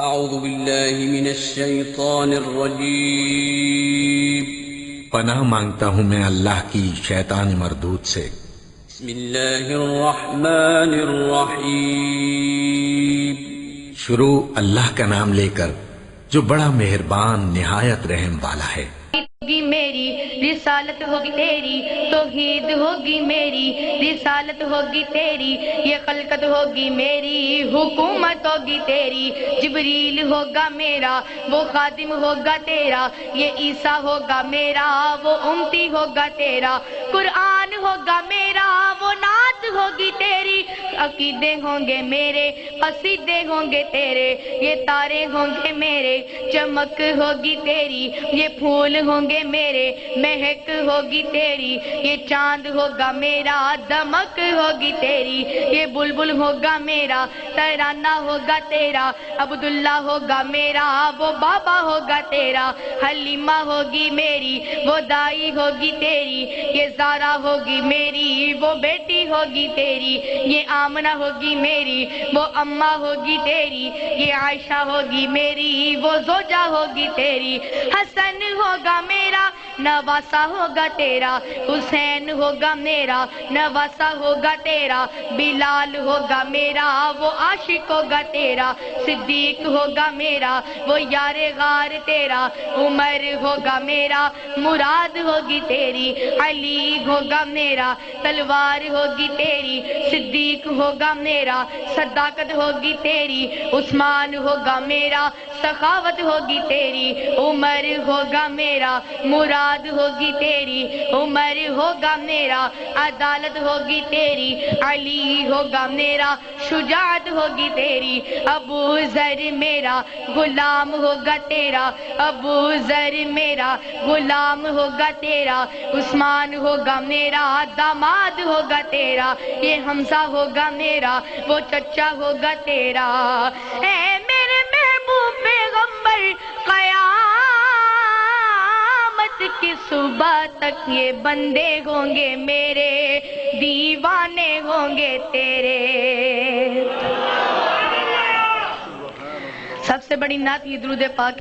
اعوذ باللہ من الشیطان الرجیم پناہ مانگتا ہوں میں اللہ کی شیطان مردود سے۔ بسم اللہ الرحمن الرحیم شروع اللہ کا نام لے کر جو بڑا مہربان نہایت رحم والا ہے۔ ہوگی میری رسالت ہوگی تیری، توحید ہوگی میری رسالت ہوگی تیری، یہ خلقت ہوگی میری حکومت ہوگی تیری، جبریل ہوگا میرا وہ خادم ہوگا تیرا، یہ عیسیٰ ہوگا میرا وہ امتی ہوگا تیرا، قرآن ہوگا میرا وہ نعت ہوگی تیری، عقیدے ہوں گے میرے قصیدے ہوں گے تیرے، یہ تارے ہوں گے میرے چمک ہوگی تیری، یہ پھول ہوں گے میرے مہک ہوگی تیری، یہ چاند ہوگا میرا دمک ہوگی تیری، یہ بلبل ہوگا میرا ترانہ ہوگا تیرا، عبداللہ ہوگا میرا وہ بابا ہوگا تیرا، حلیمہ ہوگی میری وہ دائی ہوگی تیری، یہ زارا ہوگی میری وہ بیٹی ہوگی تیری، یہ آمنہ ہوگی میری وہ اماں ہوگی تیری، یہ عائشہ ہوگی میری وہ زوجہ ہوگی تیری، حسن ہوگا میرا نواسہ ہوگا تیرا، حسین ہوگا میرا نواسہ ہوگا تیرا، بلال ہوگا میرا وہ عاشق ہوگا تیرا، صدیق ہوگا میرا وہ یار غار تیرا، عمر ہوگا میرا مراد ہوگی تیری، علی ہوگا میرا تلوار ہوگی تیری، صدیق ہوگا میرا صداقت ہوگی تیری، عثمان ہوگا میرا سخاوت ہوگی تیری، عمر ہوگا میرا مراد ہوگی تیری، عمر ہوگا میرا عدالت ہوگی تیری، علی ہوگا میرا شجاعت ہوگی تیری، ابو ذر میرا غلام ہوگا تیرا، ابو ذر میرا غلام ہوگا تیرا، عثمان ہوگا میرا داماد ہوگا تیرا، یہ حمزہ ہوگا میرا وہ چچا ہوگا تیرا، اے میرے محبوب پیغمبر قیامت کی صبح تک یہ بندے ہوں گے میرے، دیوانے ہوں گے تیرے۔ سب سے بڑی نعت یہ درود پاک